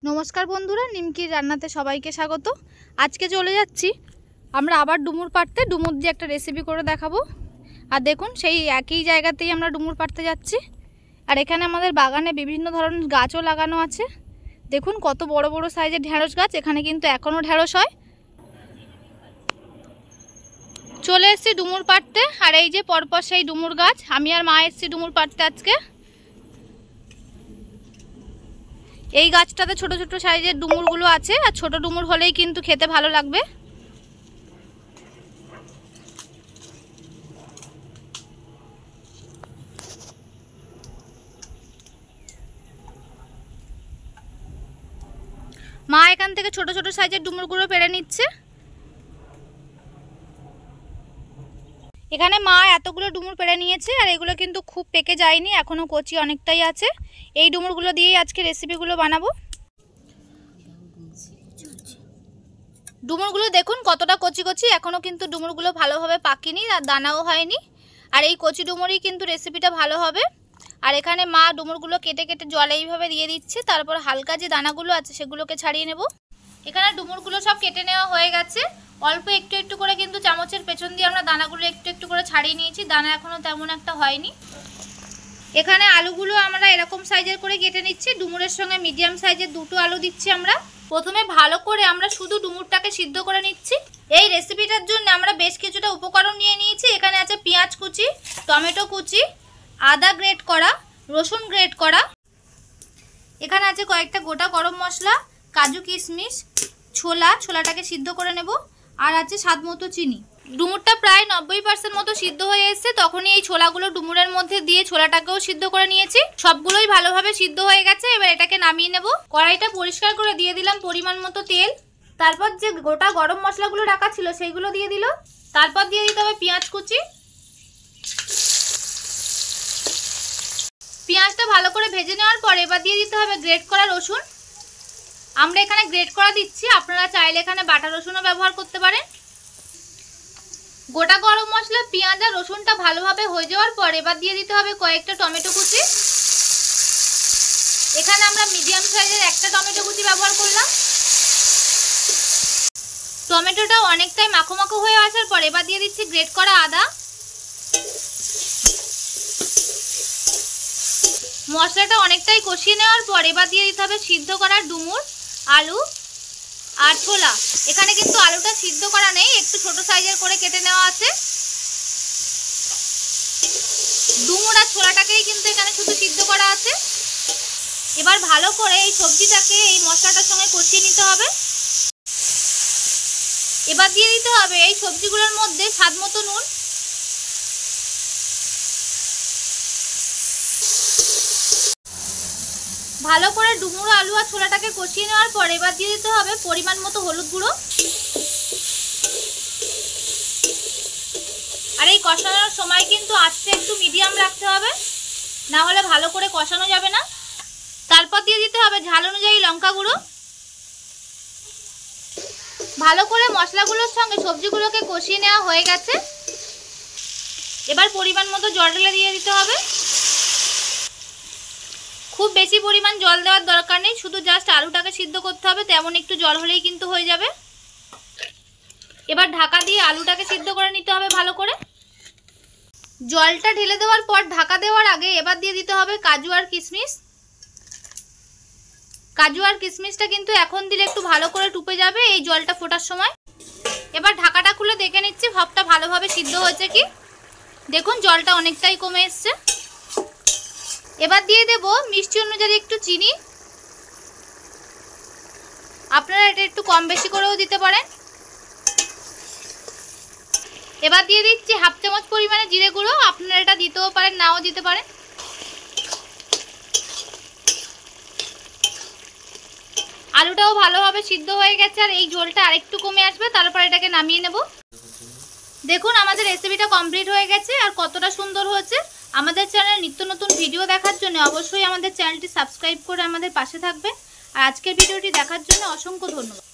नमस्कार बंधुरा निमकिर रान्नाते सबाइके स्वागत। आज के चले जाচ্ছি আমরা আবার ডুমুর পাড়তে। ডুমুর দিয়ে একটা রেসিপি করে দেখাবো। আর দেখুন সেই একই জায়গাতেই আমরা ডুমুর পাড়তে যাচ্ছি। আর এখানে আমাদের বাগানে বিভিন্ন ধরনের গাছও লাগানো আছে। দেখুন কত বড় বড় সাইজের ঢেঁড়স গাছ, এখানে কিন্তু এখনো ঢেঁড়স হয়। চলে এসেছি ডুমুর পাড়তে। আর এই যে পরপর সেই ডুমুর গাছ, আমি আর মা এসেছি ডুমুর পাড়তে আজকে। এই গাছটাতে ছোট ছোট সাইজের ডুমুরগুলো আছে, আর ছোট ডুমুর হলেই কিন্তু খেতে ভালো লাগবে। মা এখান থেকে ছোট ছোট সাইজের ডুমুরগুলো পেড়ে নিচ্ছে। এখানে মা এতগুলো ডুমুর পেড়ে নিয়েছে, আর এগুলো কিন্তু খুব পেকে যায়নি, এখনো কচি অনেকটাই আছে। এই ডুমুরগুলো দিয়েই আজকে রেসিপিগুলো বানাবো। ডুমুরগুলো দেখুন কতটা কচি কচি, এখনো কিন্তু ডুমুরগুলো ভালোভাবে পাকেনি আর দানাও হয়নি। আর এই কচি ডুমুরই কিন্তু রেসিপিটা ভালো হবে। আর এখানে মা ডুমুরগুলো কেটে কেটে জলে এইভাবে দিয়ে দিচ্ছে, তারপর হালকা যে দানাগুলো আছে সেগুলোকে ছাড়িয়ে নেব। এখানে ডুমুরগুলো সব কেটে নেওয়া হয়ে গেছে। অল্প একটু একটু করে কিন্তু চামচের পেছন দিয়ে আমরা দানাগুলো একটু একটু করে ছাড়িয়ে নিয়েছি, দানা এখনো তেমন একটা হয়নি। এখানে আলুগুলো আমরা এরকম সাইজের করে কেটে নিচ্ছি। ডুমুরের সঙ্গে মিডিয়াম সাইজের দুটো আলু দিচ্ছি আমরা। প্রথমে ভালো করে আমরা শুধু ডুমুরটাকে সিদ্ধ করে নিচ্ছি। এই রেসিপিটার জন্য আমরা বেশ কিছুটা উপকরণ নিয়ে নিয়েছি। এখানে আছে পেঁয়াজ কুচি, টমেটো কুচি, আদা গ্রেট করা, রসুন গ্রেট করা। এখানে আছে কয়েকটা গোটা গরম মশলা, কাজু কিশমিশ, ছোলাটাকে সিদ্ধ করে নেব। আর আছে স্বাদ মতো চিনি। ডুমুরটা প্রায় 90% মতো সিদ্ধ হয়ে এসেছে, তখনই এই ছোলাগুলো ডুমুরের মধ্যে দিয়ে ছোলাটাকেও সিদ্ধ করে নিয়েছি। সবগুলোই ভালোভাবে সিদ্ধ হয়ে গেছে। এবার এটাকে নামিয়ে নেব। কড়াইটা পরিষ্কার করে দিয়ে দিলাম পরিমাণ মতো তেল। তারপর যে গোটা গরম মশলাগুলো রাখা ছিল সেইগুলো দিয়ে দিল। তারপর দিয়ে দিতে হবে পেঁয়াজ কুচি। পেঁয়াজটা ভালো করে ভেজে নেওয়ার পর এবার দিয়ে দিতে হবে গ্রেট করা রসুন। আমরা এখানে গ্রেট করা দিচ্ছি, আপনারা চাইলে এখানে বাটা রসুনও ব্যবহার করতে পারেন। গোটা গরম মশলা, পেঁয়াজ আর রসুনটা ভালোভাবে হয়ে যাওয়ার পর এবার দিয়ে দিতে হবে কয়েকটা টমেটো কুচি। এখানে আমরা মিডিয়াম সাইজের একটা টমেটো কুচি ব্যবহার করলাম। টমেটোটা অনেকটাই মাখো মাখো হয়ে আসার পর এবার দিয়ে দিচ্ছি গ্রেট করা আদা। মশলাটা অনেকটাই কষিয়ে নেওয়ার পর এবার দিয়ে দিতে হবে সিদ্ধ করা ডুমুর, আলু আর ছোলা। এখানে কিন্তু আলুটা সিদ্ধ করা নেই, একটু ছোট সাইজের করে কেটে নেওয়া আছে। ডুমুর আর ছোলাটাকেই কিন্তু এখানে শুধু সিদ্ধ করা আছে। এবার ভালো করে এই সবজিটাকে এই মশলাটার সঙ্গে কষিয়ে নিতে হবে। এবার দিয়ে দিতে হবে এই সবজিগুলোর মধ্যে স্বাদ মতো নুন। ভালো করে ডুমুর, আলু আর ছোলাটাকে কষিয়ে নেওয়ার পর এবার দিয়ে দিতে হবে পরিমাণ মতো হলুদ গুঁড়ো। আর এই কষানোর সময় কিন্তু আঁচটা একটু মিডিয়াম রাখতে হবে, না হলে ভালো করে কষানো যাবে না। তারপর দিয়ে দিতে হবে ঝাল অনুযায়ী লঙ্কা গুঁড়ো। ভালো করে মশলাগুলোর সঙ্গে সবজিগুলোকে কষিয়ে নেওয়া হয়ে গেছে। এবার পরিমাণ মতো জল ঢেলে দিয়ে দিতে হবে। খুব বেশি পরিমাণ জল দেওয়ার দরকার নেই, শুধু জাস্ট আলুটাকে সিদ্ধ করতে হবে, তেমন একটু জল হলেই কিন্তু হয়ে যাবে। এবার ঢাকা দিয়ে আলুটাকে সিদ্ধ করে নিতে হবে ভালো করে। জলটা ঢেলে দেওয়ার পর ঢাকা দেওয়ার আগে এবার দিয়ে দিতে হবে কাজু আর কিশমিশ। কাজু আর কিশমিশটা কিন্তু এখন দিলে একটু ভালো করে টুপে যাবে এই জলটা ফোটার সময়। এবার ঢাকাটা খুলে দেখে নিচ্ছি ভাপটা ভালোভাবে সিদ্ধ হয়েছে কি। দেখুন জলটা অনেকটাই কমে এসছে। এবার দিয়ে দেব মিষ্টি অনুযায়ী একটু চিনি। আপনারা এটা একটু কম বেশি করেও দিতে পারেন। এবার দিয়ে দিচ্ছি হাফ চামচ পরিমাণে জিরে গুঁড়ো। আপনারা এটা দিতেও পারেন, নাও দিতে পারেন। আলুটাও ভালোভাবে সিদ্ধ হয়ে গেছে, আর এই ঝোলটা আরেকটু কমে আসবে, তারপর এটাকে নামিয়ে নেব। দেখুন আমাদের রেসিপিটা কমপ্লিট হয়ে গেছে, আর কতটা সুন্দর হয়েছে। আমাদের চ্যানেলে নিত্য নতুন ভিডিও দেখার জন্য অবশ্যই আমাদের চ্যানেলটি সাবস্ক্রাইব করে আমাদের পাশে থাকবে। আর আজকের ভিডিওটি দেখার জন্য অসংখ্য ধন্যবাদ।